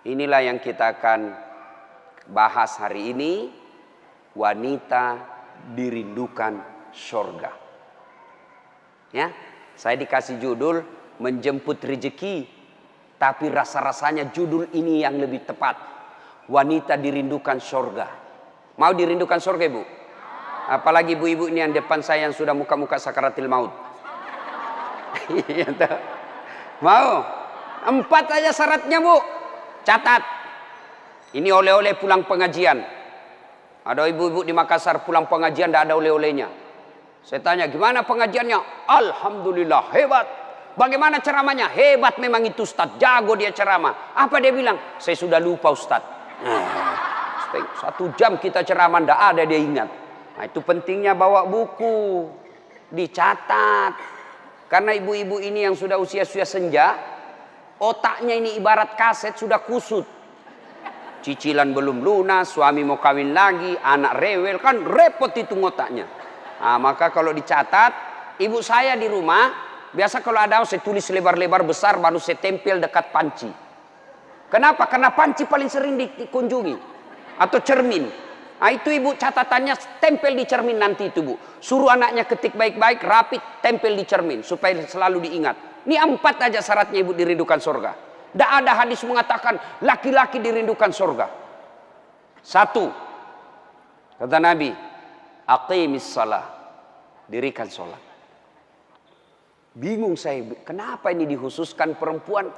Inilah yang kita akan bahas hari ini. Wanita dirindukan surga. Ya, saya dikasih judul menjemput rezeki, tapi rasa-rasanya judul ini yang lebih tepat. Wanita dirindukan surga. Mau dirindukan surga, Ibu? Apalagi ibu-ibu ini yang depan saya yang sudah muka-muka sakaratil maut. Mau? 4 aja syaratnya, Bu. Catat. Ini oleh-oleh pulang pengajian. Ada ibu-ibu di Makassar pulang pengajian tidak ada oleh-olehnya. Saya tanya, gimana pengajiannya? Alhamdulillah, hebat. Bagaimana ceramahnya? Hebat memang itu Ustaz, jago dia ceramah. Apa dia bilang? Saya sudah lupa Ustaz. 1 jam kita ceramah tidak ada dia ingat. Nah, itu pentingnya bawa buku, dicatat. Karena ibu-ibu ini yang sudah usia-usia senja, otaknya ini ibarat kaset sudah kusut. Cicilan belum lunas, suami mau kawin lagi, anak rewel, kan repot itu otaknya. Nah, maka kalau dicatat, ibu saya di rumah, biasa kalau ada saya tulis lebar-lebar besar baru saya tempel dekat panci. Kenapa? Karena panci paling sering dikunjungi. Atau cermin. Nah, itu ibu catatannya tempel di cermin nanti itu, Bu. Suruh anaknya ketik baik-baik, rapi, tempel di cermin supaya selalu diingat. Ini 4 aja syaratnya ibu dirindukan surga. Tidak ada hadis mengatakan laki-laki dirindukan surga. 1, kata Nabi, aqimis shalah, dirikan sholat. Bingung saya, kenapa ini dikhususkan perempuan?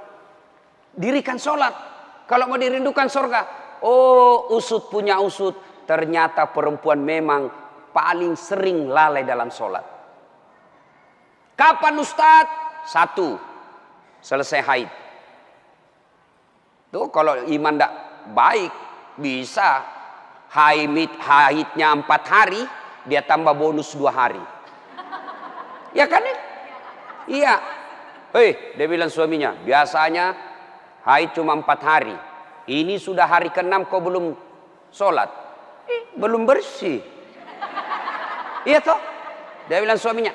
Dirikan sholat. Kalau mau dirindukan surga, oh usut punya usut. Ternyata perempuan memang paling sering lalai dalam sholat. Kapan Ustadz? 1, selesai haid. Tuh kalau iman tidak baik bisa haidnya 4 hari, dia tambah bonus 2 hari. Ya kan? Iya. Dia bilang suaminya, biasanya haid cuma 4 hari. Ini sudah hari ke-6 kau belum sholat. Belum bersih. Iya toh? Dia bilang suaminya,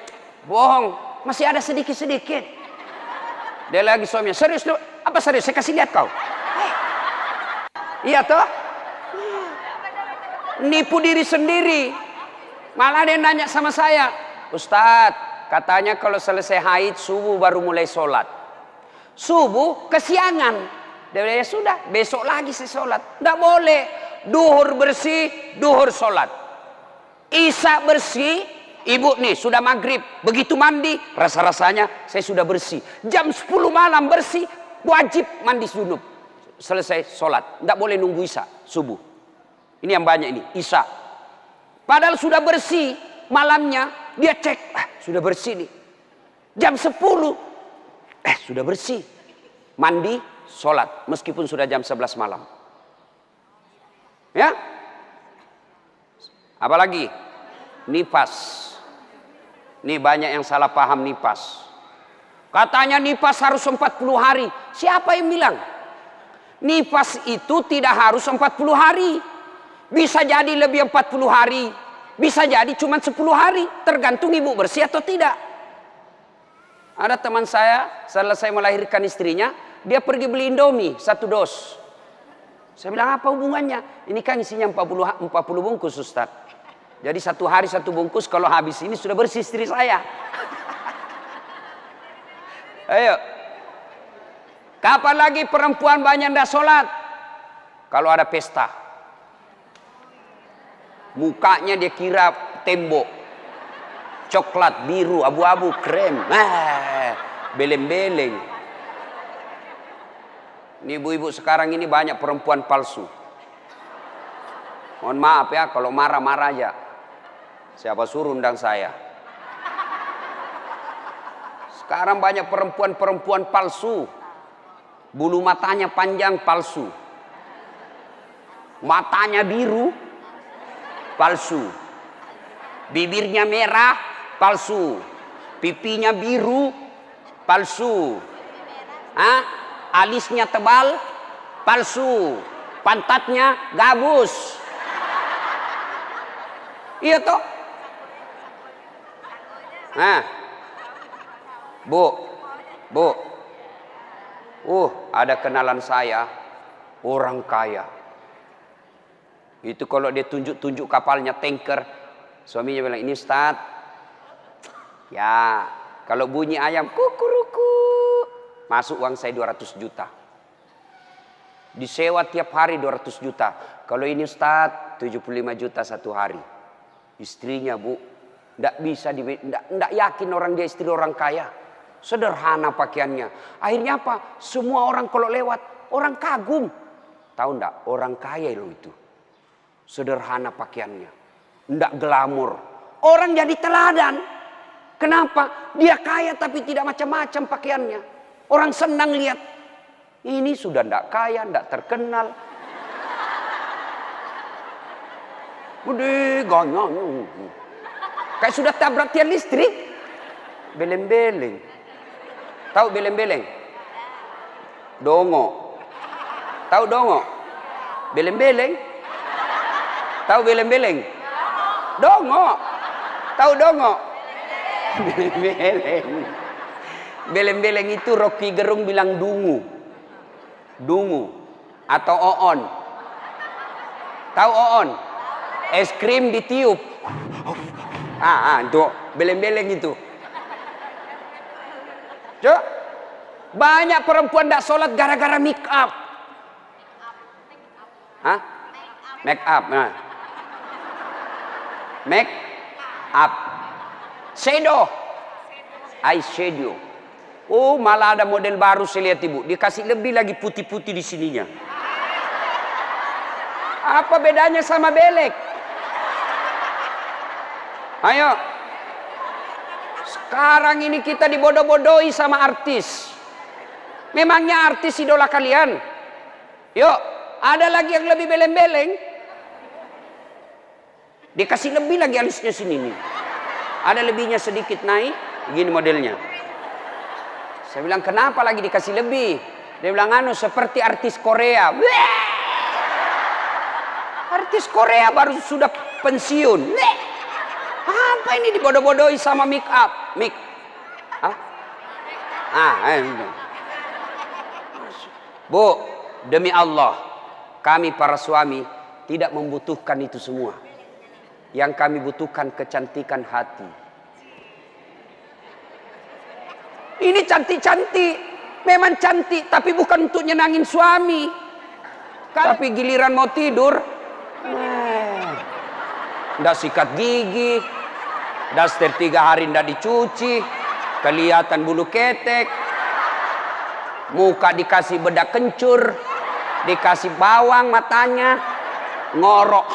bohong, masih ada sedikit-sedikit. Dia lagi suaminya, serius lu? Apa serius? Saya kasih lihat kau. Iya toh? Nipu diri sendiri. Malah dia nanya sama saya, Ustadz, katanya kalau selesai haid subuh baru mulai sholat. Subuh kesiangan. Dia bilang, ya sudah, besok lagi saya sholat. Tidak boleh. Duhur bersih, duhur sholat. Isya bersih, ibu nih sudah maghrib. Begitu mandi, rasa-rasanya saya sudah bersih. Jam 10 malam bersih, wajib mandi junub. Selesai sholat, tidak boleh nunggu isya subuh. Ini yang banyak ini isya. Padahal sudah bersih malamnya, dia cek, sudah bersih nih. Jam 10, sudah bersih. Mandi, sholat, meskipun sudah jam 11 malam. Ya? Apalagi nifas. Ini banyak yang salah paham nifas. Katanya nifas harus 40 hari. Siapa yang bilang? Nifas itu tidak harus 40 hari. Bisa jadi lebih 40 hari. Bisa jadi cuma 10 hari. Tergantung ibu bersih atau tidak. Ada teman saya, selesai melahirkan istrinya, dia pergi beli Indomie 1 dos. Saya bilang, apa hubungannya? Ini kan isinya 40 bungkus Ustaz. Jadi 1 hari 1 bungkus, kalau habis ini sudah bersih istri saya. Ayo. Kapan lagi perempuan banyak tidak sholat? Kalau ada pesta. Mukanya dia kira tembok. Coklat, biru, abu-abu, krem. Beleng-beleng. Ini ibu-ibu sekarang ini banyak perempuan palsu. Mohon maaf ya, kalau marah-marah aja. Siapa suruh undang saya? Sekarang banyak perempuan-perempuan palsu. Bulu matanya panjang, palsu. Matanya biru, palsu. Bibirnya merah, palsu. Pipinya biru, palsu. Alisnya tebal, palsu. Pantatnya gabus. Iya toh? Bu, ada kenalan saya. Orang kaya. Itu kalau dia tunjuk-tunjuk kapalnya, tanker, suaminya bilang, ini Ustaz. Ya, kalau bunyi ayam kukuruku, masuk uang saya 200 juta. Disewa tiap hari 200 juta. Kalau ini Ustaz 75 juta satu hari. Istrinya Bu, tidak bisa, tidak yakin orang dia istri orang kaya. Sederhana pakaiannya. Akhirnya apa? Semua orang kalau lewat, orang kagum. Tahu tidak? Orang kaya loh itu. Sederhana pakaiannya. Tidak glamor. Orang jadi teladan. Kenapa? Dia kaya tapi tidak macam-macam pakaiannya. Orang senang lihat. Ini sudah tidak kaya, tidak terkenal. Udah ganyanya. Kayak sudah tabrak tiang listrik. Beleng-beleng. Tahu beleng-beleng? Dongo. Tahu dongo? Beleng-beleng? Tahu beleng-beleng? Dongo. Tahu dongo? Beleng-beleng. Beleng-beleng itu Rocky Gerung bilang dungu. Dungu atau oon. Tahu oon? Es krim ditiup. Itu beleng-beleng itu. Cuk. Banyak perempuan tidak sholat gara-gara make up. Hah? Make up. Nah. Make up. Shadow. Eyeshadow. Oh, malah ada model baru saya lihat Ibu. Dikasih lebih lagi putih-putih di sininya. Apa bedanya sama belek? Ayo. Sekarang ini kita dibodoh-bodohi sama artis. Memangnya artis idola kalian? Yuk, ada lagi yang lebih beleng-beleng. Dikasih lebih lagi alisnya sini nih. Ada lebihnya sedikit naik, gini modelnya. Saya bilang, kenapa lagi dikasih lebih? Dia bilang, seperti artis Korea. Wah! Artis Korea baru sudah pensiun. Wah! Apa ini dibodoh-bodohi sama make up? Bu, demi Allah, kami para suami tidak membutuhkan itu semua. Yang kami butuhkan kecantikan hati. Ini cantik-cantik, memang cantik, tapi bukan untuk nyenangin suami. Tapi giliran mau tidur, ndak sikat gigi, daster 3 hari ndak dicuci, kelihatan bulu ketek, muka dikasih bedak kencur, dikasih bawang matanya, ngorok.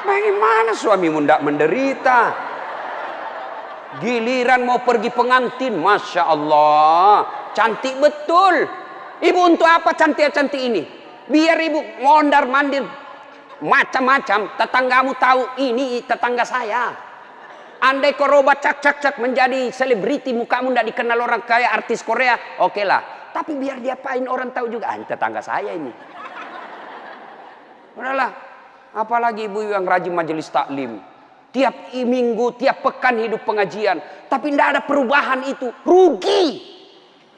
Bagaimana suamimu ndak menderita? Giliran mau pergi pengantin, Masya Allah, cantik betul. Ibu untuk apa cantik-cantik ini? Biar ibu mondar-mandir macam-macam, tetanggamu tahu ini tetangga saya. Andai kau roba cak menjadi selebriti, mukamu ndak dikenal orang kaya artis Korea, oke lah. Tapi biar diapain orang tahu juga, tetangga saya ini. Udahlah, apalagi ibu yang rajin majelis taklim. Tiap minggu, tiap pekan hidup pengajian. Tapi tidak ada perubahan itu. Rugi.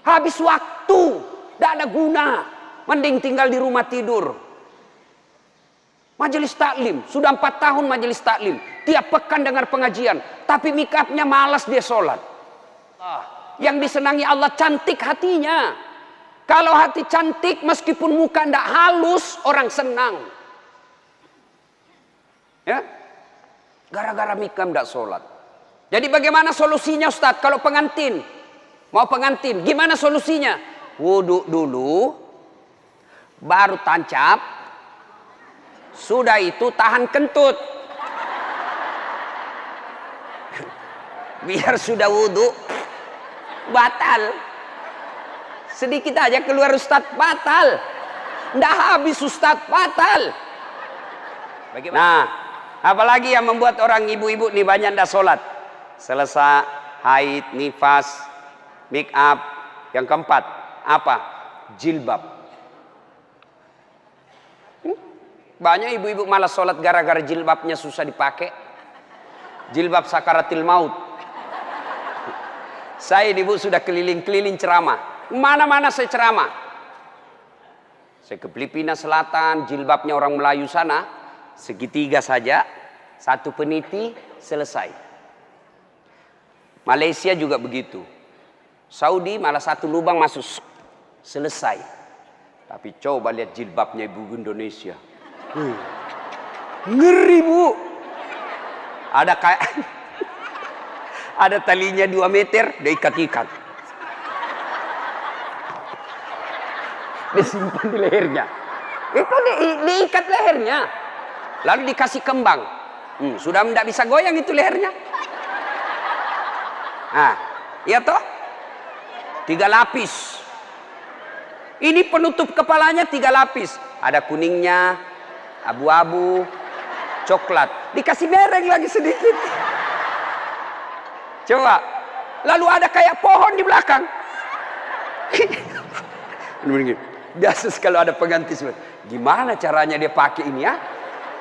Habis waktu. Tidak ada guna. Mending tinggal di rumah tidur. Majelis taklim. Sudah 4 tahun majelis taklim. Tiap pekan dengar pengajian. Tapi mikapnya malas dia sholat. Yang disenangi Allah cantik hatinya. Kalau hati cantik meskipun muka tidak halus, orang senang. Ya. Gara-gara mikam tidak sholat. Jadi bagaimana solusinya Ustadz? Kalau pengantin, mau pengantin, gimana solusinya? Wudhu dulu, baru tancap, sudah itu tahan kentut. Biar sudah wudhu, batal. Sedikit aja keluar Ustadz, batal. Nggak habis Ustadz, batal. Bagaimana? Nah, apalagi yang membuat orang ibu-ibu nih banyak ndak sholat? Selesai haid, nifas, make up. Yang keempat, apa? Jilbab. Banyak ibu-ibu malas sholat gara-gara jilbabnya susah dipakai. Jilbab sakaratil maut. Saya ibu sudah keliling-keliling ceramah. Mana-mana saya ceramah. Saya ke Filipina Selatan, jilbabnya orang Melayu sana, segitiga saja, satu peniti, selesai. Malaysia juga begitu. Saudi malah satu lubang masuk, selesai. Tapi coba lihat jilbabnya ibu Indonesia. Ngeri, Bu. Ada kayak ada talinya 2 meter, diikat-ikat. Disimpan di lehernya. Itu diikat lehernya. Lalu dikasih kembang. Sudah tidak bisa goyang itu lehernya. Nah, iya toh? 3 lapis. Ini penutup kepalanya 3 lapis. Ada kuningnya, abu-abu, coklat. Dikasih mereng lagi sedikit. Coba. Lalu ada kayak pohon di belakang. Biasa kalau ada pengganti. Gimana caranya dia pakai ini ya?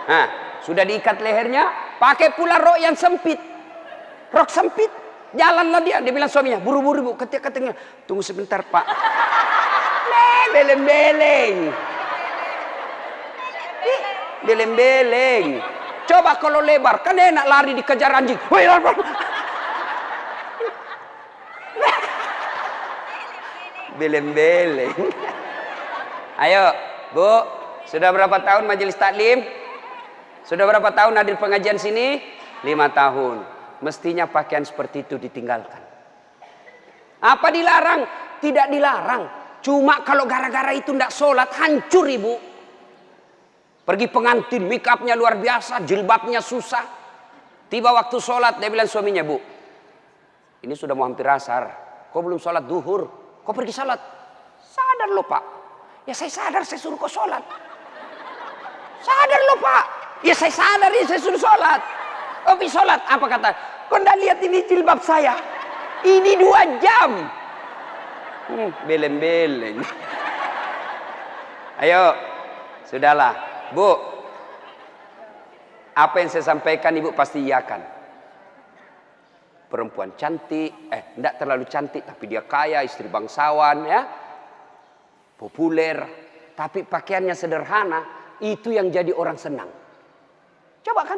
Nah, sudah diikat lehernya. Pakai pula rok yang sempit. Rok sempit. Jalanlah dia. Dia bilang suaminya, buru-buru Bu. Katanya, tunggu sebentar Pak. Beleng-beleng. Beleng-beleng. Coba kalau lebar. Kan enak lari dikejar anjing. Beleng-beleng. Ayo, Bu, sudah berapa tahun majelis taklim? Sudah berapa tahun hadir pengajian sini? 5 tahun. Mestinya pakaian seperti itu ditinggalkan. Apa dilarang? Tidak dilarang. Cuma kalau gara-gara itu tidak sholat, hancur ibu. Pergi pengantin, make upnya luar biasa, jilbabnya susah. Tiba waktu sholat, dia bilang suaminya, Bu, ini sudah mau hampir asar. Kau belum sholat duhur. Kau pergi sholat. Sadar loh Pak. Ya saya sadar, saya suruh kau sholat. Sadar loh Pak. Ya saya sadar, ya saya suruh sholat. Kau pergi sholat. Apa kata? Kau tidak lihat ini jilbab saya. Ini 2 jam. Beleng-beleng. Ayo. Sudahlah. Bu. Apa yang saya sampaikan ibu pasti iyakan. Perempuan cantik. Tidak terlalu cantik. Tapi dia kaya, istri bangsawan ya. Populer, tapi pakaiannya sederhana, itu yang jadi orang senang. Coba kan,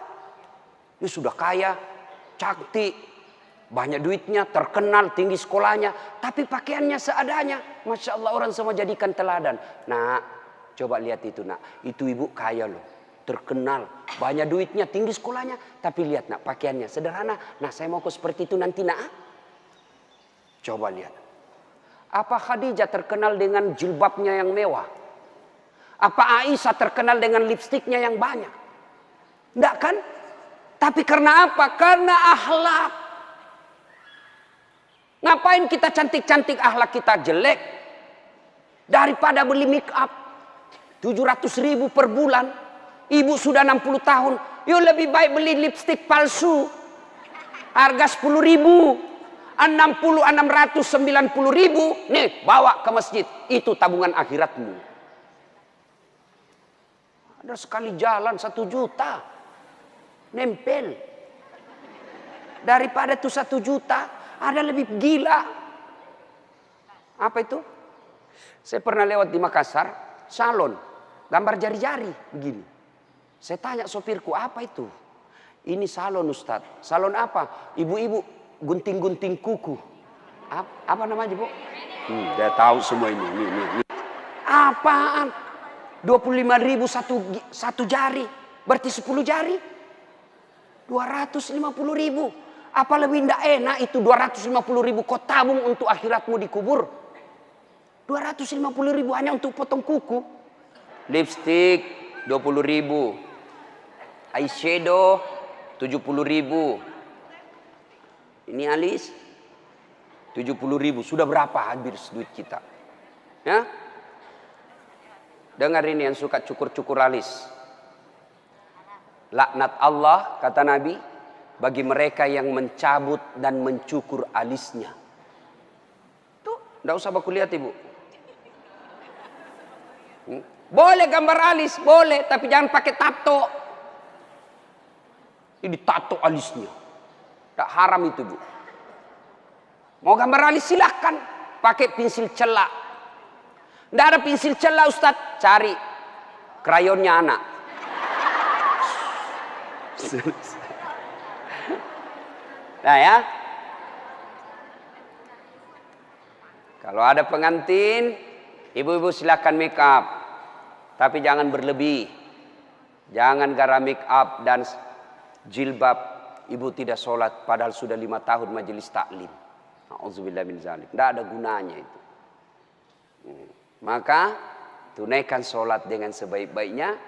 dia sudah kaya, cantik, banyak duitnya, terkenal, tinggi sekolahnya, tapi pakaiannya seadanya. Masya Allah, orang semua jadikan teladan. Nah, coba lihat itu nak, itu ibu kaya loh, terkenal, banyak duitnya, tinggi sekolahnya, tapi lihat nak, pakaiannya sederhana. Nah, saya mau kok seperti itu nanti nak. Coba lihat. Apa Khadijah terkenal dengan jilbabnya yang mewah? Apa Aisyah terkenal dengan lipstiknya yang banyak? Enggak kan? Tapi karena apa? Karena akhlak. Ngapain kita cantik-cantik akhlak kita jelek? Daripada beli make up 700.000 per bulan. Ibu sudah 60 tahun. Yuk lebih baik beli lipstik palsu. Harga 10.000. 690.000 nih bawa ke masjid, itu tabungan akhiratmu. Ada sekali jalan 1 juta nempel daripada tuh 1 juta ada lebih gila. Apa itu? Saya pernah lewat di Makassar, salon gambar jari-jari begini. Saya tanya sopirku, apa itu? Ini salon Ustadz. Salon apa? Ibu-ibu gunting-gunting kuku. Apa namanya Bu? Dia tahu semua ini. Apaan? 25.000 satu jari. Berarti 10 jari. 250.000. Apa lebih tidak enak itu 250.000 kau tabung untuk akhiratmu dikubur. 250.000 hanya untuk potong kuku. Lipstick 20.000. Eyeshadow 70.000. Ini alis 70.000. Sudah berapa habis duit kita? Ya? Dengar ini yang suka cukur-cukur alis. Laknat Allah kata Nabi bagi mereka yang mencabut dan mencukur alisnya. Tuh, enggak usah baku lihat ibu. Boleh gambar alis, boleh, tapi jangan pakai tato. Ini tato alisnya. Tak haram itu Bu. Mau gambar alis silahkan. Pakai pensil celak. Nggak ada pensil celah Ustaz, cari krayonnya anak. Nah ya, kalau ada pengantin, ibu-ibu silakan make up, tapi jangan berlebih. Jangan gara make up dan jilbab ibu tidak sholat padahal sudah 5 tahun majelis taklim. Auzubillah min zalik. Tidak ada gunanya itu. Maka tunaikan sholat dengan sebaik-baiknya,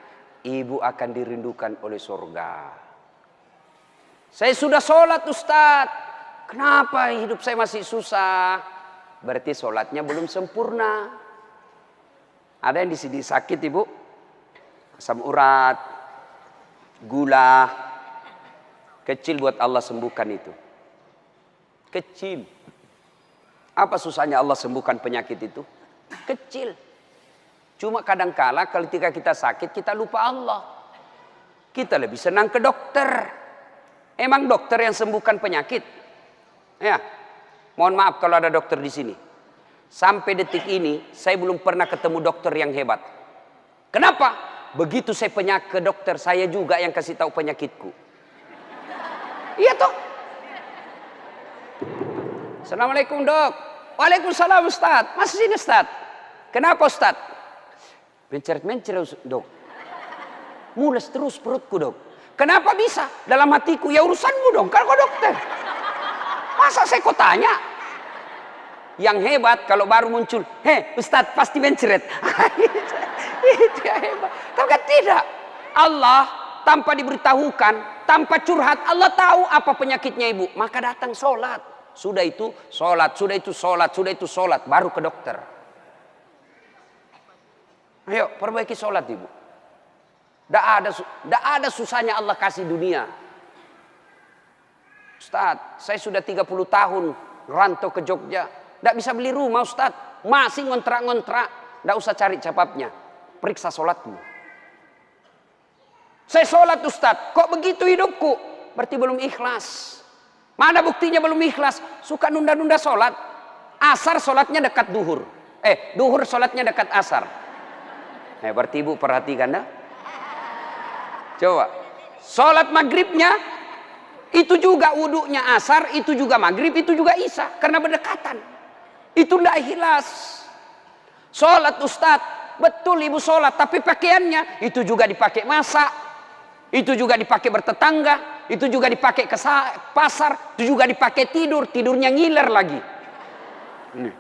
ibu akan dirindukan oleh surga. Saya sudah sholat Ustaz, kenapa hidup saya masih susah? Berarti sholatnya belum sempurna. Ada yang di sini sakit ibu, asam urat, gula, kecil buat Allah sembuhkan itu. Kecil. Apa susahnya Allah sembuhkan penyakit itu? Kecil. Cuma kadangkala ketika kita sakit kita lupa Allah. Kita lebih senang ke dokter. Emang dokter yang sembuhkan penyakit? Ya. Mohon maaf kalau ada dokter di sini. Sampai detik ini saya belum pernah ketemu dokter yang hebat. Kenapa? Begitu saya ke dokter, saya juga yang kasih tahu penyakitku. Iya toh? Assalamualaikum dok. Waalaikumsalam Ustaz. Masih sini Ustaz. Kenapa Ustaz? Mencret-mencret dok. Mules terus perutku dok. Kenapa bisa? Dalam hatiku, ya urusanmu dong, kan kau dokter. Masa saya kau tanya? Yang hebat kalau baru muncul, Ustadz pasti mencret. Itu yang hebat. Tapi kan tidak. Allah tanpa diberitahukan, tanpa curhat, Allah tahu apa penyakitnya ibu. Maka datang sholat. Sudah itu sholat, sudah itu sholat, sudah itu sholat. Baru ke dokter. Ayo perbaiki sholat ibu. Tidak ada susahnya Allah kasih dunia. Ustaz, saya sudah 30 tahun rantau ke Jogja. Tidak bisa beli rumah Ustaz. Masih ngontrak-ngontrak. Tidak usah cari capapnya. Periksa sholatmu. Saya sholat Ustaz. Kok begitu hidupku? Berarti belum ikhlas. Mana buktinya belum ikhlas? Suka nunda-nunda sholat. Asar sholatnya dekat duhur. Duhur sholatnya dekat asar. Berarti ibu perhatikan dah. Coba, sholat maghribnya itu juga wudhunya asar, itu juga maghrib, itu juga isya, karena berdekatan. Itu tidak ikhlas. Sholat Ustadz, betul ibu sholat, tapi pakaiannya itu juga dipakai masak, itu juga dipakai bertetangga, itu juga dipakai ke pasar, itu juga dipakai tidur, tidurnya ngiler lagi. Ini.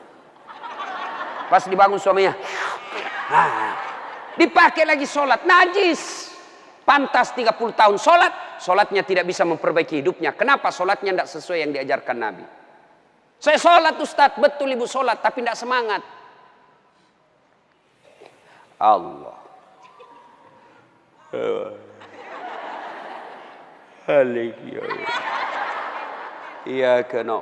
Pas dibangun suaminya, dipakai lagi sholat, najis. Pantas 30 tahun sholat, sholatnya tidak bisa memperbaiki hidupnya. Kenapa? Sholatnya tidak sesuai yang diajarkan Nabi. Saya sholat Ustadz, betul ibu sholat, tapi tidak semangat. Allah. Iya kena.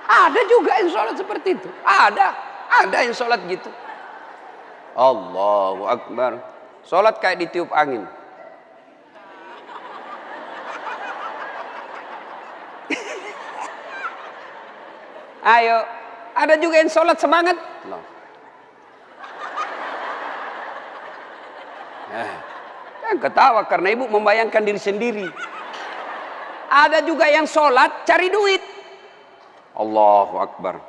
Ada juga yang sholat seperti itu. Ada yang sholat gitu. Allahu Akbar. Sholat kayak ditiup angin. Ayo, ada juga yang sholat semangat. Kan ketawa karena ibu membayangkan diri sendiri. Ada juga yang sholat cari duit. Allahu Akbar.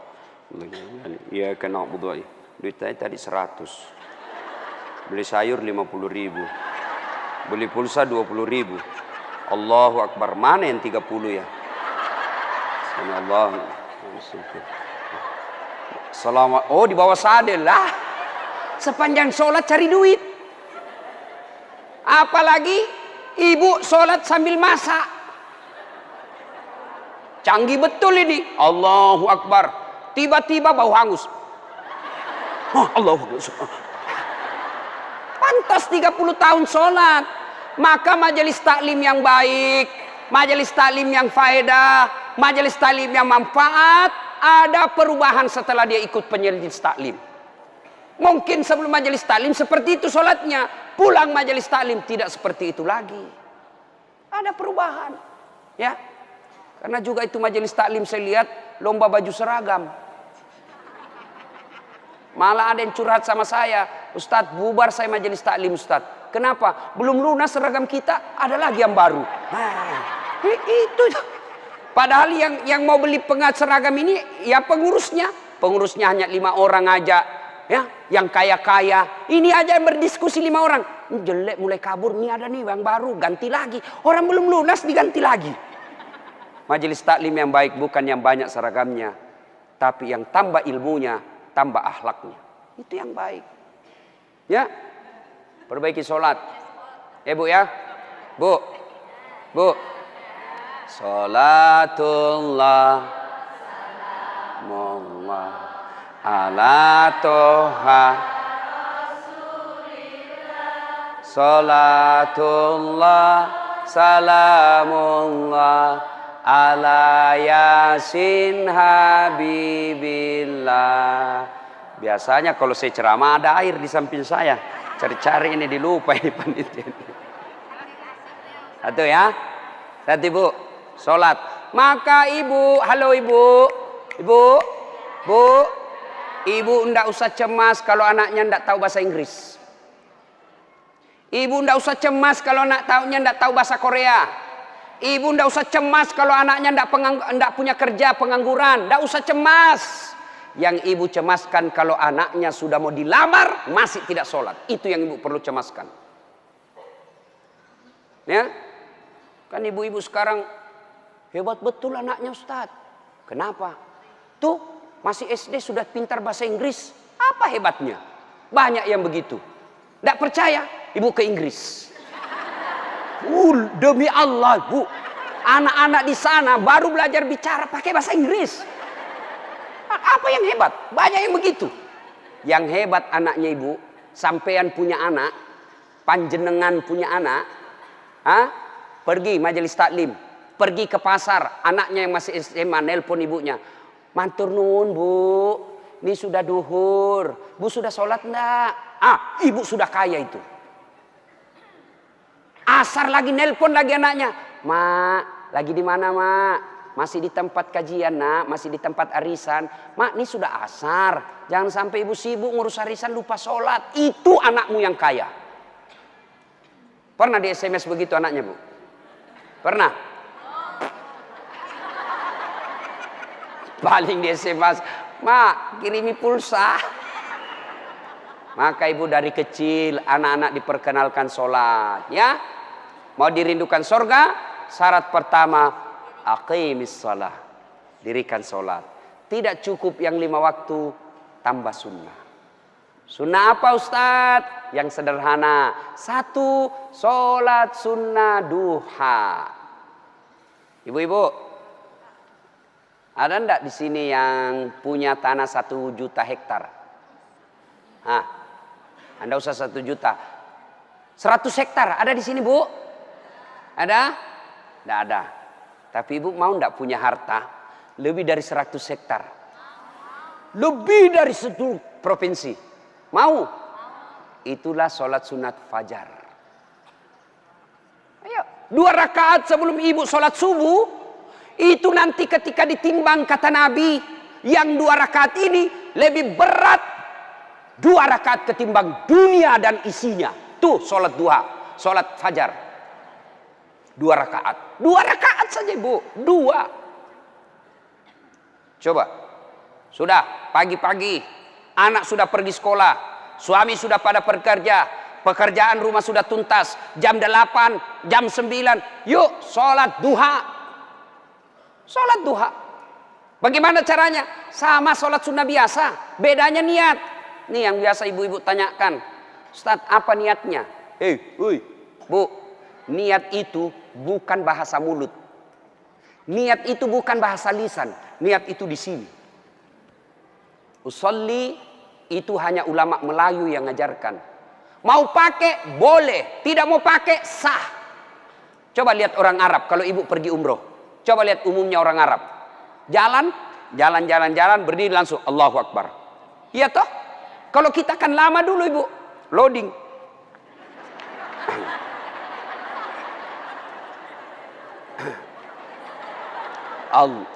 Iya kena budu'i. Duit saya tadi 100. Beli sayur 50.000. Beli pulsa 20.000. Allahu Akbar. Mana yang 30 ya? Allah. Selamat. Oh di bawah sadel lah. Sepanjang sholat cari duit. Apalagi ibu sholat sambil masak. Canggih betul ini. Allahu Akbar. Tiba-tiba bau hangus. Allahu Akbar. Pantas 30 tahun sholat. Maka majelis taklim yang baik, majelis taklim yang faedah, majelis taklim yang manfaat, ada perubahan setelah dia ikut majelis taklim. Mungkin sebelum majelis taklim seperti itu sholatnya. Pulang majelis taklim tidak seperti itu lagi. Ada perubahan. Ya. Karena juga itu majelis taklim saya lihat lomba baju seragam. Malah ada yang curhat sama saya, Ustadz bubar saya majelis taklim Ustadz. Kenapa? Belum lunas seragam kita, ada lagi yang baru. Itu. Padahal yang mau beli pengat seragam ini ya pengurusnya. Pengurusnya hanya 5 orang aja. Ya, yang kaya-kaya. Ini aja yang berdiskusi 5 orang. Ini jelek mulai kabur, nih ada nih yang baru, ganti lagi. Orang belum lunas diganti lagi. Majelis taklim yang baik bukan yang banyak seragamnya, tapi yang tambah ilmunya, tambah akhlaknya. Itu yang baik. Ya. Perbaiki sholat. Bu ya. Bu. Sholatullah Mullah ala toha Sholatullah salamullah ala yasin habibillah. Biasanya kalau saya ceramah ada air di samping saya. Cari-cari ini dilupa ini panitia. Satu ya. Satu ibu. Sholat. Maka ibu. Halo ibu. Ibu. Ibu ndak usah cemas kalau anaknya ndak tahu bahasa Inggris. Ibu ndak usah cemas kalau anaknya ndak tahu bahasa Korea. Ibu ndak usah cemas kalau anaknya ndak punya kerja, pengangguran. Ndak usah cemas. Yang ibu cemaskan kalau anaknya sudah mau dilamar masih tidak sholat. Itu yang ibu perlu cemaskan. Ya, kan ibu-ibu sekarang hebat betul anaknya Ustadz. Kenapa? Tuh masih SD sudah pintar bahasa Inggris. Apa hebatnya? Banyak yang begitu. Nggak percaya? Ibu ke Inggris. Demi Allah bu, anak-anak di sana baru belajar bicara pakai bahasa Inggris. Apa yang hebat? Banyak yang begitu. Yang hebat anaknya ibu, sampean punya anak, panjenengan punya anak, pergi majelis taklim, pergi ke pasar, anaknya yang masih SMA nelpon ibunya, matur nuwun bu, ini sudah duhur, bu sudah sholat enggak? Ibu sudah kaya itu. Asar lagi nelpon lagi anaknya, mak, lagi di mana mak? Masih di tempat kajian nak, masih di tempat arisan. Mak, ini sudah asar. Jangan sampai ibu sibuk ngurus arisan lupa sholat. Itu anakmu yang kaya. Pernah di SMS begitu anaknya bu? Pernah? Paling di SMS, mak kirimi pulsa. Maka ibu dari kecil anak-anak diperkenalkan sholat. Ya, mau dirindukan surga, syarat pertama aqimis shalah, dirikan sholat. Tidak cukup yang 5 waktu, tambah sunnah. Sunnah apa Ustadz? Yang sederhana. 1, sholat sunnah duha. Ibu-ibu, ada enggak di sini yang punya tanah 1 juta hektar? Anda usah 1 juta. 100 hektar ada di sini bu? Ada? Enggak ada. Tapi ibu mau enggak punya harta lebih dari 100 hektar? Lebih dari 1 provinsi. Mau? Itulah sholat sunat fajar. Ayo, 2 rakaat sebelum ibu sholat subuh. Itu nanti ketika ditimbang kata Nabi, yang 2 rakaat ini lebih berat 2 rakaat ketimbang dunia dan isinya. Tuh sholat duha, sholat fajar. 2 rakaat. 2 rakaat saja ibu. 2. Coba. Sudah pagi-pagi. Anak sudah pergi sekolah. Suami sudah pada bekerja. Pekerjaan rumah sudah tuntas. Jam 8, jam 9. Yuk sholat duha. Sholat duha. Bagaimana caranya? Sama sholat sunnah biasa. Bedanya niat. Nih yang biasa ibu-ibu tanyakan. Ustadz apa niatnya? Bu. Niat itu bukan bahasa mulut. Niat itu bukan bahasa lisan. Niat itu di sini. Usolli itu hanya ulama Melayu yang ngajarkan. Mau pakai boleh, tidak mau pakai sah. Coba lihat orang Arab kalau ibu pergi umroh. Coba lihat umumnya orang Arab. Jalan, berdiri langsung Allahu Akbar. Iya toh? Kalau kita kan lama dulu ibu, loading. Allah.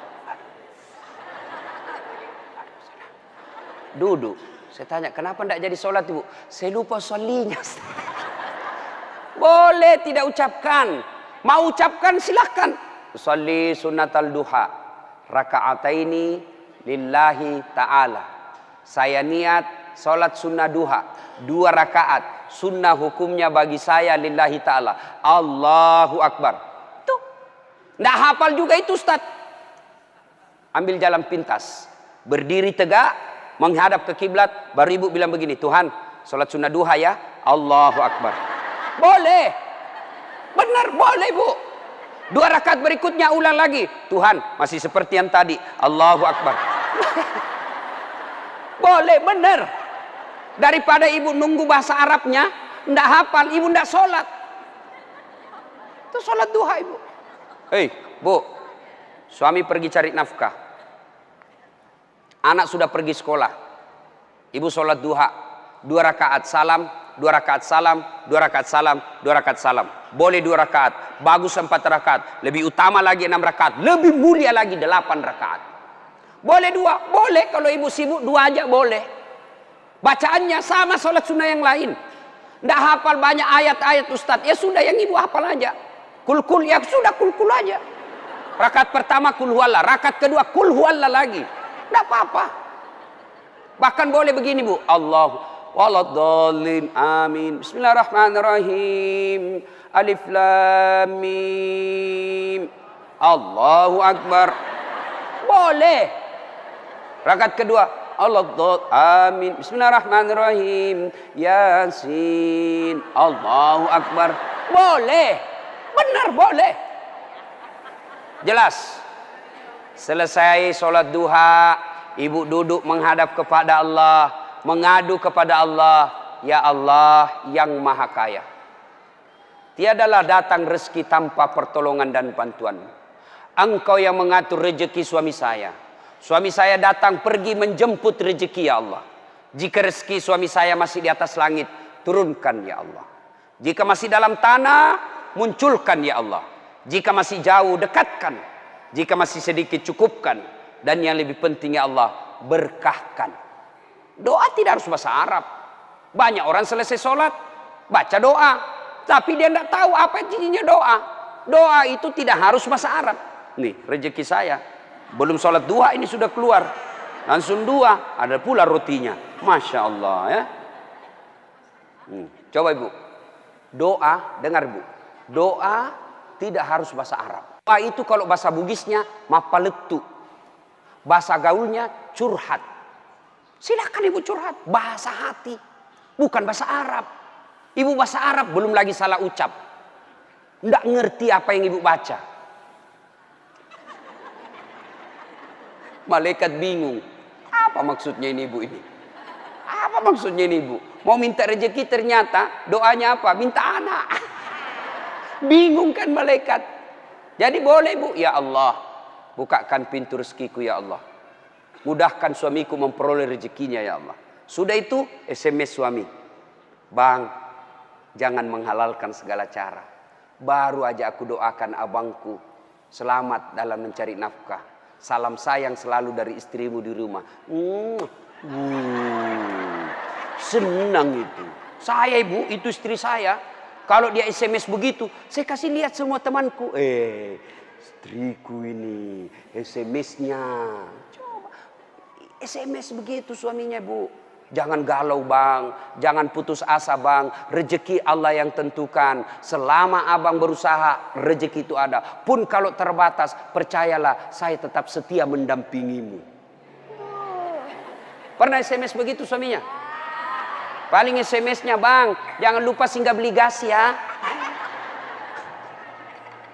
Duduk. Saya tanya, kenapa tidak jadi sholat ibu? Saya lupa sholinya. Boleh tidak ucapkan. Mau ucapkan silahkan. Sholli sunnatal duha. Raka'ataini lillahi ta'ala. Saya niat sholat sunnah duha. 2 rakaat. Sunnah hukumnya bagi saya lillahi ta'ala. Allahu Akbar. Tuh. Tidak hafal juga itu Ustaz. Ambil jalan pintas. Berdiri tegak. Menghadap ke kiblat, baru ibu bilang begini, Tuhan, sholat sunnah duha ya, Allahu Akbar. Boleh, benar boleh bu. 2 rakaat berikutnya ulang lagi, Tuhan, masih seperti yang tadi, Allahu Akbar. Boleh, benar. Daripada ibu nunggu bahasa Arabnya, ndak hafal, ibu ndak sholat. Itu sholat duha ibu. Hei, bu, suami pergi cari nafkah. Anak sudah pergi sekolah. Ibu sholat duha. 2 rakaat salam, 2 rakaat salam, 2 rakaat salam, 2 rakaat salam. Boleh 2 rakaat. Bagus 4 rakaat. Lebih utama lagi 6 rakaat. Lebih mulia lagi 8 rakaat. Boleh 2. Boleh kalau ibu sibuk 2 aja boleh. Bacaannya sama sholat sunnah yang lain. Nggak hafal banyak ayat-ayat Ustadz. Ya sudah yang ibu hafal aja. Kul-kul ya sudah kul-kul aja. Rakaat pertama kul huwallah. Rakaat kedua kul huwallah lagi. Tidak apa-apa. Bahkan boleh begini bu. Allah waladhdallin amin. Bismillahirrahmanirrahim. Alif lam mim. Allahu Akbar. Boleh. Rakaat kedua. Allah amin. Bismillahirrahmanirrahim. Yasin. Allahu Akbar. Boleh. Benar boleh. Jelas. Selesai sholat duha, ibu duduk menghadap kepada Allah, mengadu kepada Allah, ya Allah yang maha kaya. Tiadalah datang rezeki tanpa pertolongan dan bantuan. Engkau yang mengatur rezeki suami saya. Suami saya datang pergi menjemput rezeki ya Allah. Jika rezeki suami saya masih di atas langit, turunkan ya Allah. Jika masih dalam tanah, munculkan ya Allah. Jika masih jauh, dekatkan. Jika masih sedikit, cukupkan. Dan yang lebih penting ya Allah, berkahkan. Doa tidak harus bahasa Arab. Banyak orang selesai sholat, baca doa. Tapi dia tidak tahu apa jadinya doa. Doa itu tidak harus bahasa Arab. Nih, rezeki saya. Belum sholat duha ini sudah keluar. Langsung 2, ada pula rotinya. Masya Allah ya. Coba ibu. Doa, dengar bu. Doa tidak harus bahasa Arab. Doa itu kalau bahasa Bugisnya mapaletu. Bahasa gaulnya curhat. Silakan ibu curhat. Bahasa hati. Bukan bahasa Arab. Ibu bahasa Arab belum lagi salah ucap. Tidak ngerti apa yang ibu baca. Malaikat bingung. Apa maksudnya ini ibu ini? Apa maksudnya ini ibu? Mau minta rezeki ternyata doanya apa? Minta anak. Bingung kan malaikat. Jadi boleh bu, ya Allah, bukakan pintu rezekiku ya Allah. Mudahkan suamiku memperoleh rezekinya ya Allah. Sudah itu SMS suami. Bang, jangan menghalalkan segala cara. Baru aja aku doakan abangku selamat dalam mencari nafkah. Salam sayang selalu dari istrimu di rumah. Senang itu. Saya ibu, itu istri saya. Kalau dia SMS begitu, saya kasih lihat semua temanku. Istriku ini SMS-nya. Coba SMS begitu suaminya bu. Jangan galau bang, jangan putus asa bang. Rezeki Allah yang tentukan. Selama abang berusaha, rezeki itu ada. Pun kalau terbatas, percayalah saya tetap setia mendampingimu. Pernah SMS begitu suaminya? Paling SMS-nya bang, jangan lupa singgah beli gas ya.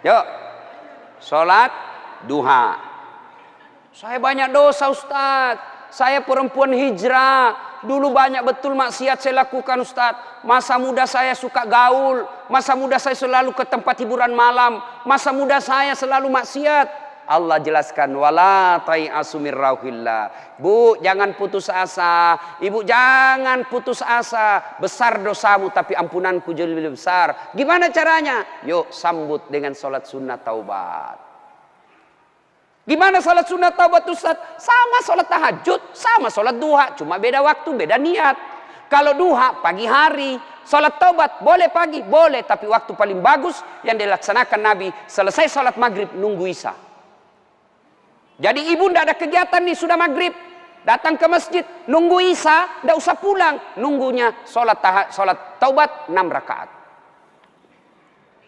Yuk, sholat duha. Saya banyak dosa Ustaz. Saya perempuan hijrah. Dulu banyak betul maksiat saya lakukan Ustaz. Masa muda saya suka gaul. Masa muda saya selalu ke tempat hiburan malam. Masa muda saya selalu maksiat. Allah jelaskan, wala tai'asu mir rauhillah. Bu, jangan putus asa. Ibu jangan putus asa. Besar dosamu tapi ampunanku jauh lebih besar. Gimana caranya? Yuk sambut dengan sholat sunnah taubat. Gimana sholat sunnah taubat Ustaz? Sama sholat tahajud, sama sholat duha. Cuma beda waktu, beda niat. Kalau duha pagi hari, sholat taubat boleh pagi, boleh. Tapi waktu paling bagus yang dilaksanakan Nabi, selesai sholat maghrib nunggu isya. Jadi ibu tidak ada kegiatan nih, sudah maghrib, datang ke masjid, nunggu isya, tidak usah pulang, nunggunya sholat taubat 6 rakaat.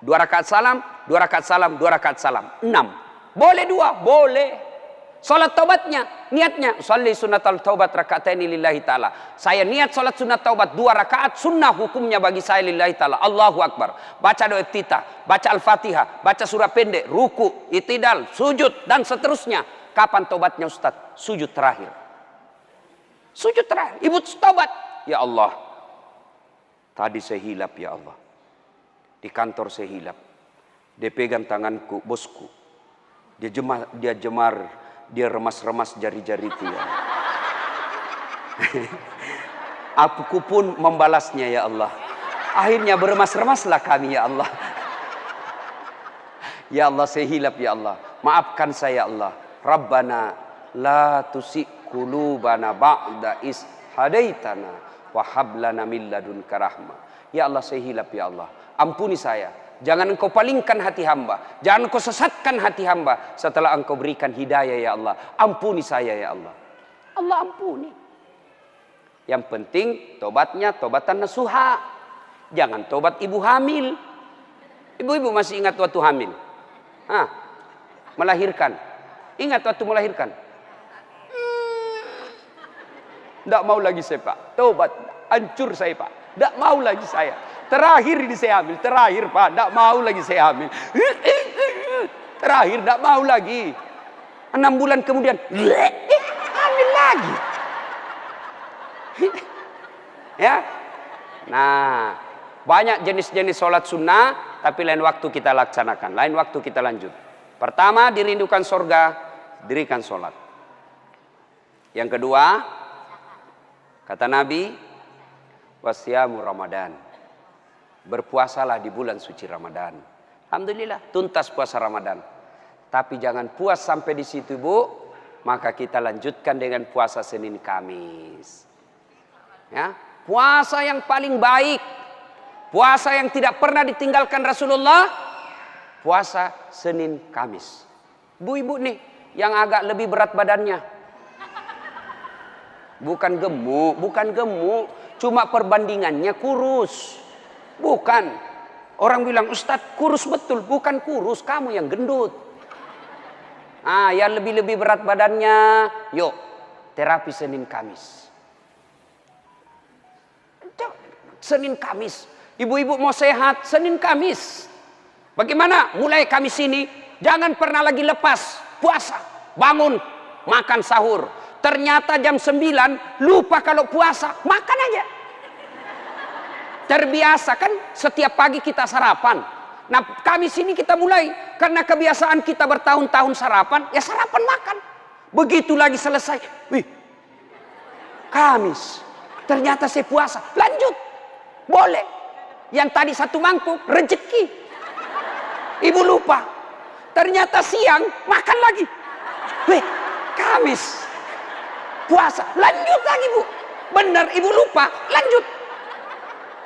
2 rakaat salam, 2 rakaat salam, 2 rakaat salam, 6. Boleh 2, boleh. Sholat taubatnya, niatnya, sholli sunnatal taubat rakataini lillahi ta'ala. Saya niat sholat sunat taubat 2 rakaat, sunnah hukumnya bagi saya lillahi ta'ala. Allahu Akbar. Baca doa iftitah, baca Al-Fatihah, baca surah pendek, ruku, itidal, sujud, dan seterusnya. Kapan tobatnya Ustaz? Sujud terakhir. Sujud terakhir. Ibu tobat. Ya Allah, tadi saya hilap ya Allah. Di kantor saya hilap. Dia pegang tanganku, bosku. Dia jemar, dia remas-remas jari-jariku ya. Aku pun membalasnya ya Allah. Akhirnya beremas-remaslah kami ya Allah. Ya Allah, saya hilap ya Allah. Maafkan saya ya Allah. Rabbana la tusi qulubana ba'da is hadaitana wa hab lana min ladunka rahmah. Ya Allah, saya hilap ya Allah. Ampuni saya. Jangan engkau palingkan hati hamba. Jangan engkau sesatkan hati hamba setelah engkau berikan hidayah ya Allah. Ampuni saya ya Allah. Allah ampuni. Yang penting tobatnya tobatan nasuha. Jangan tobat ibu hamil. Ibu-ibu masih ingat waktu hamil? Melahirkan. Ingat waktu melahirkan? Tidak mau lagi saya Pak. Tobat. Hancur saya Pak. Tidak mau lagi saya. Terakhir ini saya hamil. Terakhir Pak. Tidak mau lagi saya hamil. Terakhir tidak mau lagi. 6 bulan kemudian. Hamil lagi. Ya. Nah. Banyak jenis-jenis sholat sunnah. Tapi lain waktu kita laksanakan. Lain waktu kita lanjut. Pertama, dirindukan surga. Dirikan sholat. Yang kedua, kata Nabi, wasyamu Ramadan. Berpuasalah di bulan suci Ramadan. Alhamdulillah, tuntas puasa Ramadan. Tapi jangan puas sampai di situ Bu. Maka kita lanjutkan dengan puasa Senin Kamis. Ya, puasa yang paling baik. Puasa yang tidak pernah ditinggalkan Rasulullah. Puasa Senin Kamis. Bu-ibu nih, yang agak lebih berat badannya. Bukan gemuk. Cuma perbandingannya kurus. Bukan. Orang bilang, Ustadz kurus betul. Bukan kurus, kamu yang gendut. Yang lebih-lebih berat badannya, yuk terapi Senin Kamis. Senin Kamis. Ibu-ibu mau sehat, Senin Kamis. Bagaimana? Mulai Kamis ini, jangan pernah lagi lepas puasa. Bangun, makan sahur. Ternyata jam 9 lupa kalau puasa, makan aja. Terbiasa kan setiap pagi kita sarapan. Nah Kamis ini kita mulai. Karena kebiasaan kita bertahun-tahun sarapan, ya sarapan makan. Begitu lagi selesai, wih, Kamis. Ternyata saya puasa, lanjut. Boleh. Yang tadi 1 mangkuk, rezeki. Ibu lupa. Ternyata siang, makan lagi. Wih, Kamis. Puasa, lanjut lagi Bu. Benar, ibu lupa, lanjut.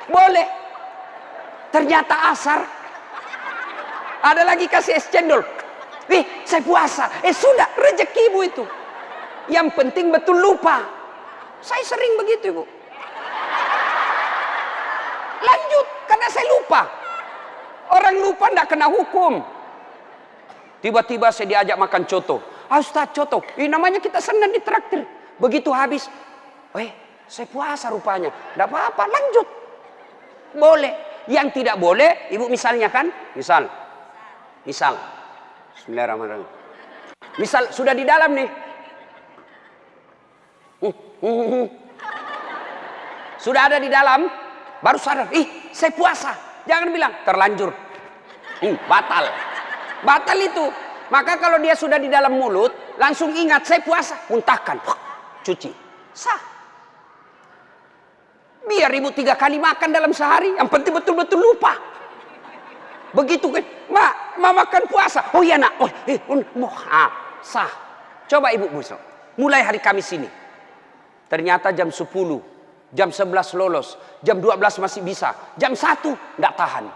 Boleh. Ternyata asar, ada lagi kasih es cendol. Saya puasa. Sudah, rezeki ibu itu. Yang penting betul lupa. Saya sering begitu ibu. Lanjut, karena saya lupa. Orang lupa tidak kena hukum. Tiba-tiba saya diajak makan coto. Ustaz, coto. Namanya kita senang ditraktir. Begitu habis, saya puasa rupanya. Tidak apa-apa, lanjut. Boleh. Yang tidak boleh, ibu misalnya kan, misal, Bismillahirrahmanirrahim. Misal sudah di dalam nih, sudah ada di dalam, baru sadar, saya puasa. Jangan bilang terlanjur, batal itu. Maka kalau dia sudah di dalam mulut, langsung ingat saya puasa, muntahkan, cuci, sah. Biar ibu 3 kali makan dalam sehari, yang penting betul-betul lupa. Begitu kan, ma makan puasa, oh iya nak, sah. Coba ibu besok, mulai hari Kamis ini. Ternyata jam 10, jam 11 lolos, jam 12 masih bisa, jam 1 enggak tahan.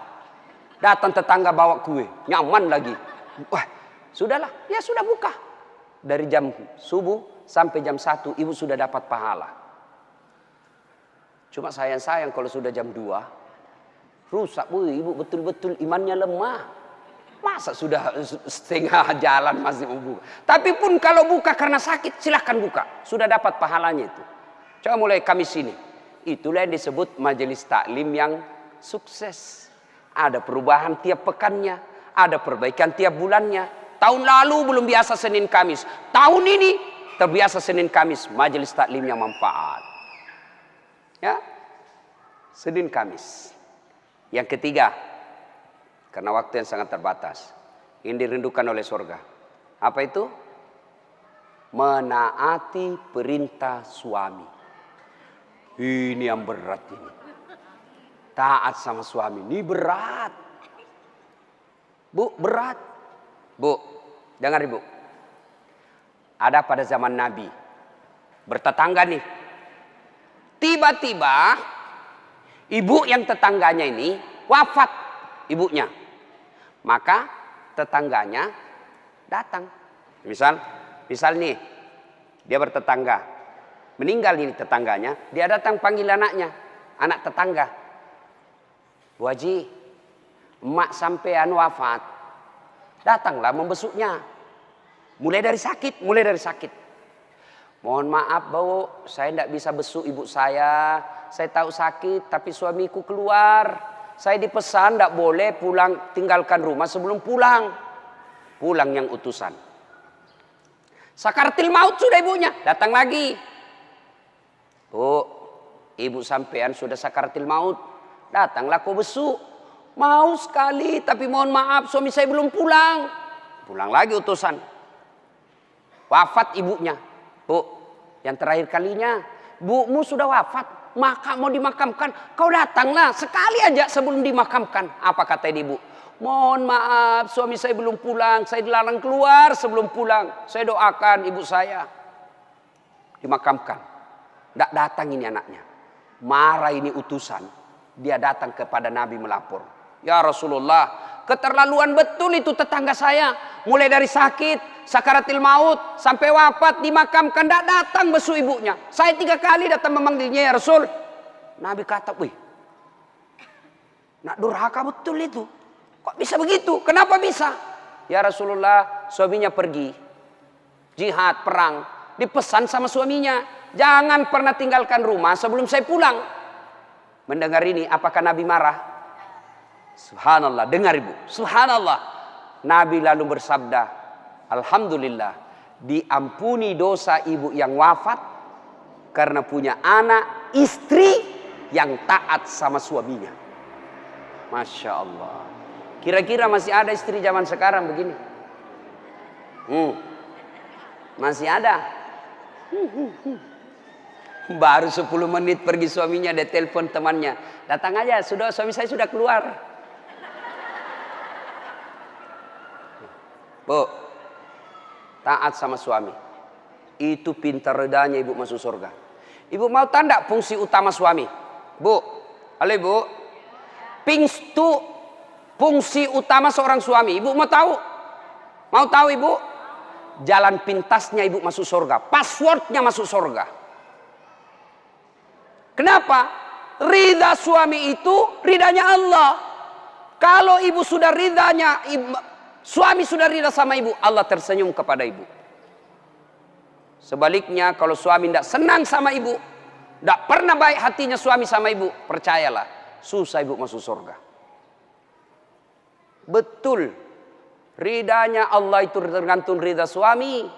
Datang tetangga bawa kue, nyaman lagi. Wah, sudahlah, ya sudah buka. Dari jam subuh sampai jam 1 ibu sudah dapat pahala. Cuma sayang kalau sudah jam 2 rusak, bu, ibu betul-betul imannya lemah. Masa sudah setengah jalan masih mau buka. Tapi pun kalau buka karena sakit, silahkan buka. Sudah dapat pahalanya itu. Coba mulai Kamis ini. Itulah yang disebut majelis taklim yang sukses. Ada perubahan tiap pekannya, ada perbaikan tiap bulannya. Tahun lalu belum biasa Senin Kamis. Tahun ini terbiasa Senin Kamis. Majelis taklim yang manfaat. Ya, Senin Kamis. Yang ketiga, karena waktu yang sangat terbatas, yang dirindukan oleh surga. Apa itu? Menaati perintah suami. Ini yang berat ini. Taat sama suami, ini berat. Bu, berat. Bu, dengar ibu. Ada pada zaman Nabi, bertetangga nih. Tiba-tiba, ibu yang tetangganya ini wafat ibunya. Maka tetangganya datang. Misal nih, dia bertetangga. Meninggal ini tetangganya, dia datang panggil anaknya, anak tetangga. Bu Haji, emak sampean wafat. Datanglah membesuknya. Mulai dari sakit. Mohon maaf Bu, saya tidak bisa besuk ibu saya. Saya tahu sakit, tapi suamiku keluar. Saya dipesan tidak boleh pulang, tinggalkan rumah sebelum pulang. Pulang yang utusan. Sakaratil maut sudah ibunya, datang lagi. Bu, ibu sampean sudah sakaratil maut. Datanglah kau besuk. Mau sekali, tapi mohon maaf suami saya belum pulang. Pulang lagi utusan. Wafat ibunya. Bu, yang terakhir kalinya, bumu sudah wafat, maka mau dimakamkan. Kau datanglah sekali aja sebelum dimakamkan. Apa kata ibu? Mohon maaf, suami saya belum pulang. Saya dilarang keluar sebelum pulang. Saya doakan ibu saya dimakamkan. Tidak datang ini anaknya. Marah ini utusan. Dia datang kepada Nabi melapor. Ya Rasulullah, keterlaluan betul itu tetangga saya. Mulai dari sakit, sakaratil maut, sampai wafat, dimakamkan, tidak datang besuk ibunya. Saya 3 kali datang memanggilnya, ya Rasul. Nabi kata, wih, nak durhaka betul itu. Kok bisa begitu? Kenapa bisa? Ya Rasulullah, suaminya pergi. Jihad, perang. Dipesan sama suaminya. Jangan pernah tinggalkan rumah sebelum saya pulang. Mendengar ini, apakah Nabi marah? Subhanallah, dengar ibu. Subhanallah. Nabi lalu bersabda, alhamdulillah, diampuni dosa ibu yang wafat karena punya anak, istri yang taat sama suaminya. Masya Allah. Kira-kira masih ada istri zaman sekarang begini? Masih ada? Baru 10 menit pergi suaminya, dia telepon temannya. Datang aja, suami saya sudah keluar. Bu, taat sama suami. Itu pintar redanya ibu masuk surga. Ibu mau tanda fungsi utama suami? Bu, halo ibu. Fungsi utama seorang suami. Ibu mau tahu? Mau tahu ibu? Jalan pintasnya ibu masuk surga. Passwordnya masuk surga. Kenapa? Ridha suami itu ridhanya Allah. Kalau ibu sudah ridhanya, suami sudah ridha sama ibu, Allah tersenyum kepada ibu. Sebaliknya kalau suami tidak senang sama ibu, tidak pernah baik hatinya suami sama ibu, percayalah, susah ibu masuk surga. Betul, ridhanya Allah itu tergantung ridha suami.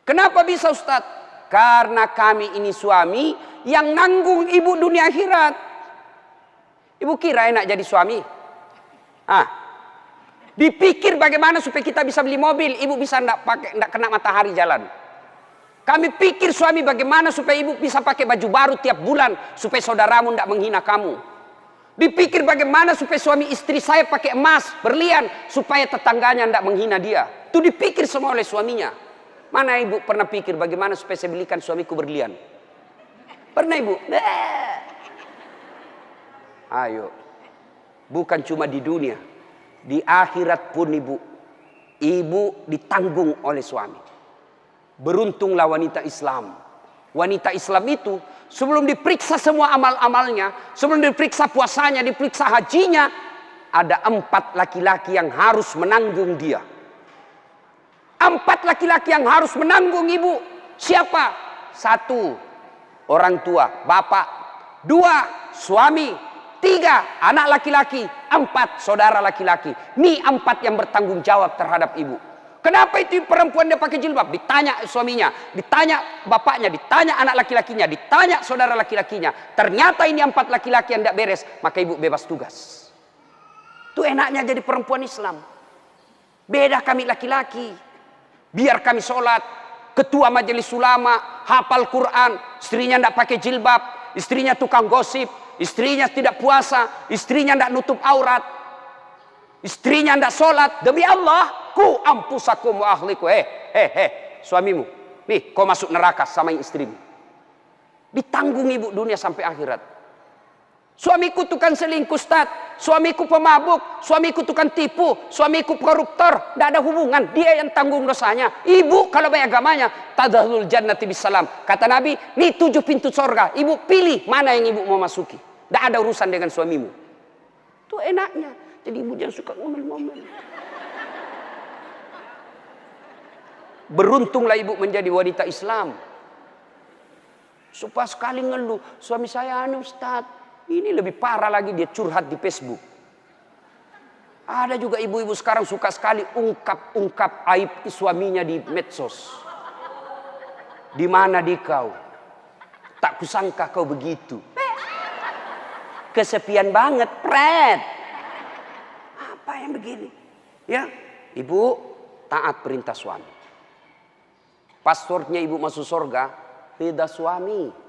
Kenapa bisa Ustaz? Karena kami ini suami yang nanggung ibu dunia akhirat. Ibu kira enak jadi suami? Dipikir bagaimana supaya kita bisa beli mobil, ibu bisa enggak kena matahari jalan. Kami pikir suami bagaimana supaya ibu bisa pakai baju baru tiap bulan supaya saudaramu enggak menghina kamu. Dipikir bagaimana supaya suami istri saya pakai emas, berlian supaya tetangganya enggak menghina dia. Itu dipikir semua oleh suaminya. Mana ibu pernah pikir bagaimana supaya saya belikan suamiku berlian? Pernah ibu? Ayo. Bukan cuma di dunia, di akhirat pun ibu ditanggung oleh suami. Beruntunglah wanita Islam. Wanita Islam itu sebelum diperiksa semua amal-amalnya, sebelum diperiksa puasanya, diperiksa hajinya, ada 4 laki-laki yang harus menanggung dia. 4 laki-laki yang harus menanggung ibu. Siapa? 1, orang tua, bapak. 2, suami. 3, anak laki-laki. 4, saudara laki-laki. Ini 4 yang bertanggung jawab terhadap ibu. Kenapa itu perempuan dia pakai jilbab? Ditanya suaminya, ditanya bapaknya, ditanya anak laki-lakinya, ditanya saudara laki-lakinya. Ternyata ini 4 laki-laki yang tidak beres, maka ibu bebas tugas. Itu enaknya jadi perempuan Islam. Beda kami laki-laki. Biar kami sholat, ketua majelis ulama, hafal Quran, istrinya tidak pakai jilbab, istrinya tukang gosip, istrinya tidak puasa, istrinya tidak nutup aurat, istrinya tidak sholat. Demi Allah, ku ampusakum wa ahliku. Suamimu, nih kau masuk neraka sama istrimu. Ditanggung ibu dunia sampai akhirat. Suamiku tukang selingkuh, Ustaz. Suamiku pemabuk, suamiku tukang tipu, suamiku koruptor. Tidak ada hubungan, dia yang tanggung dosanya. Ibu kalau baik agamanya, tadkhulul jannati bisalam. Kata Nabi, nih 7 pintu surga. Ibu pilih mana yang ibu mau masuki. Tidak ada urusan dengan suamimu. Itu enaknya. Jadi ibu jangan suka ngomel-ngomel. Beruntunglah ibu menjadi wanita Islam. Supaya sekali ngeluh, suami saya anu Ustaz. Ini lebih parah lagi, dia curhat di Facebook. Ada juga ibu-ibu sekarang suka sekali ungkap aib suaminya di medsos. Di mana di kau? Tak kusangka kau begitu. Kesepian banget, pret. Apa yang begini? Ya, ibu taat perintah suami. Passwordnya ibu masuk surga, ridha suami.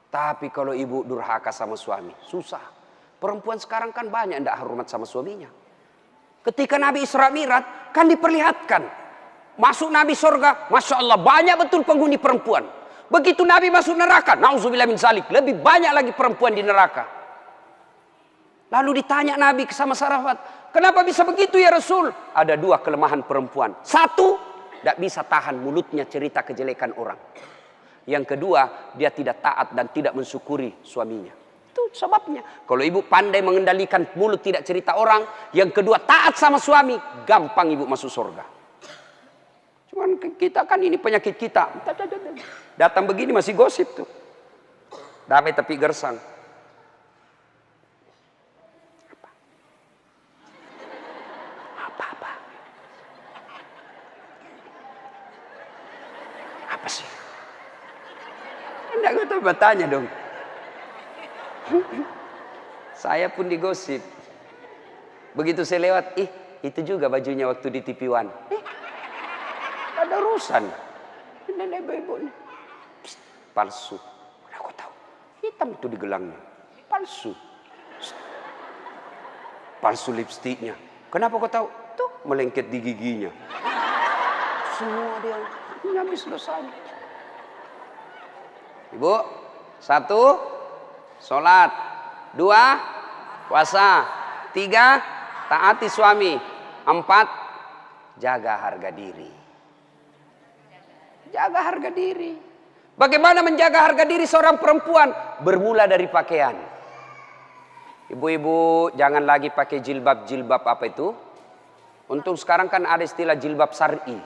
Tapi kalau ibu durhaka sama suami, susah. Perempuan sekarang kan banyak tidak hormat sama suaminya. Ketika Nabi Isra Mi'raj kan diperlihatkan. Masuk Nabi surga, Masya Allah banyak betul penghuni perempuan. Begitu Nabi masuk neraka, na'udzubillah min zalik, lebih banyak lagi perempuan di neraka. Lalu ditanya Nabi sama sahabat, kenapa bisa begitu ya Rasul? Ada 2 kelemahan perempuan. 1, tidak bisa tahan mulutnya cerita kejelekan orang. Yang kedua, dia tidak taat dan tidak mensyukuri suaminya. Itu sebabnya. Kalau ibu pandai mengendalikan mulut tidak cerita orang, yang kedua taat sama suami, gampang ibu masuk surga. Cuman kita kan ini penyakit kita. Datang begini masih gosip tuh. Damai tapi gersang. Apa? Apa sih? Enggak, gue tahu bertanya dong. Saya pun digosip. Begitu saya lewat, itu juga bajunya waktu di TV One. Ada urusan. Nenek ibu nih. Palsu. Aku tahu. Hitam itu di gelangnya. Palsu. Palsu lipstiknya. Kenapa kau tahu? Tuh melengket di giginya. Semua dia habis dosanya. Ibu, 1, sholat. 2, puasa. 3, taati suami. 4, jaga harga diri. Jaga harga diri. Bagaimana menjaga harga diri seorang perempuan? Bermula dari pakaian. Ibu-ibu jangan lagi pakai jilbab apa itu? Untuk sekarang kan ada istilah jilbab syar'i.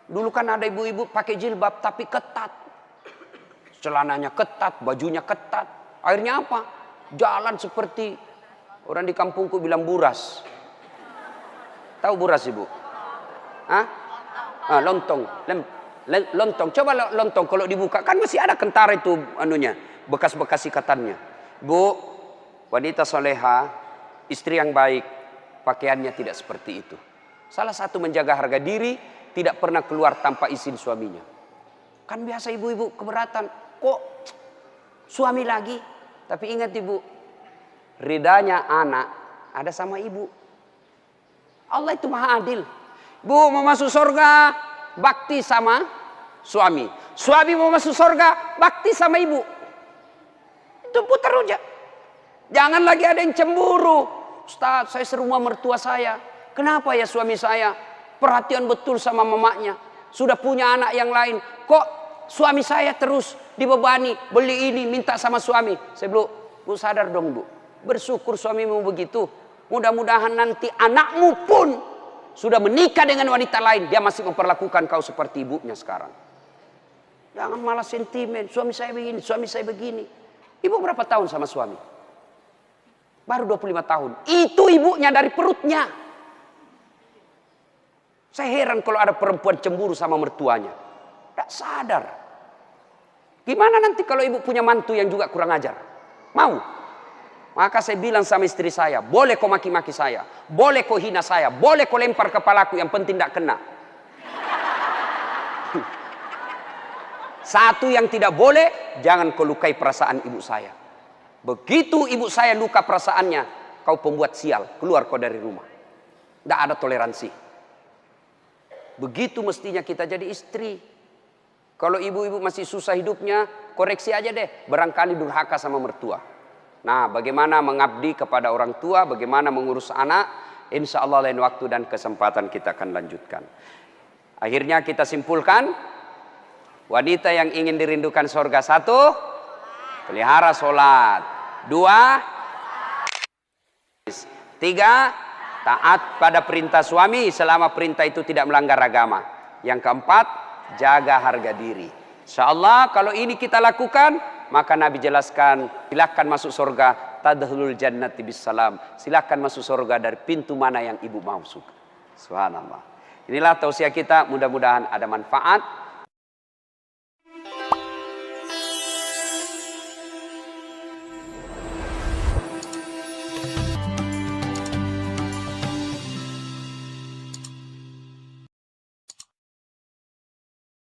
Dulu kan ada ibu-ibu pakai jilbab tapi ketat. Celananya ketat, bajunya ketat. Akhirnya apa? Jalan seperti orang di kampungku bilang buras. Tahu buras ibu? Hah? Lontong. Lontong. Coba lontong kalau dibuka kan masih ada kentara itu anunya, bekas-bekas ikatannya. Bu, wanita soleha, istri yang baik, pakaiannya tidak seperti itu. Salah satu menjaga harga diri, tidak pernah keluar tanpa izin suaminya. Kan biasa ibu-ibu keberatan, kok suami lagi? Tapi ingat ibu, ridanya anak ada sama ibu. Allah itu maha adil. Bu mau masuk surga, bakti sama suami. Suami mau masuk surga, bakti sama ibu. Itu putar aja. Jangan lagi ada yang cemburu. Ustaz, saya serumah mertua saya. Kenapa ya suami saya perhatian betul sama mamanya, sudah punya anak yang lain, kok suami saya terus dibebani, beli ini, minta sama suami. Saya bilang, bu sadar dong bu, bersyukur suamimu begitu. Mudah-mudahan nanti anakmu pun sudah menikah dengan wanita lain, dia masih memperlakukan kau seperti ibunya sekarang. Jangan malah sentimen, suami saya begini, suami saya begini. Ibu berapa tahun sama suami? Baru 25 tahun. Itu ibunya dari perutnya. Saya heran kalau ada perempuan cemburu sama mertuanya. Tak sadar. Gimana nanti kalau ibu punya mantu yang juga kurang ajar? Mau? Maka saya bilang sama istri saya, boleh kau maki-maki saya, boleh kau hina saya, boleh kau lempar kepalaku, yang penting tidak kena. Satu yang tidak boleh, jangan kau lukai perasaan ibu saya. Begitu ibu saya luka perasaannya, kau pembuat sial, keluar kau dari rumah. Tidak ada toleransi. Begitu mestinya kita jadi istri. Kalau ibu-ibu masih susah hidupnya, koreksi aja deh. Barangkali durhaka sama mertua. Nah, bagaimana mengabdi kepada orang tua, bagaimana mengurus anak, insya Allah lain waktu dan kesempatan kita akan lanjutkan. Akhirnya kita simpulkan, wanita yang ingin dirindukan surga, 1, pelihara sholat. 2, 3, taat pada perintah suami selama perintah itu tidak melanggar agama. Yang keempat, jaga harga diri. Insyaallah kalau ini kita lakukan, maka Nabi jelaskan, silakan masuk surga, tadkhulul jannati bisalam. Silakan masuk surga dari pintu mana yang ibu mau suka. Subhanallah. Inilah tausiah kita, mudah-mudahan ada manfaat.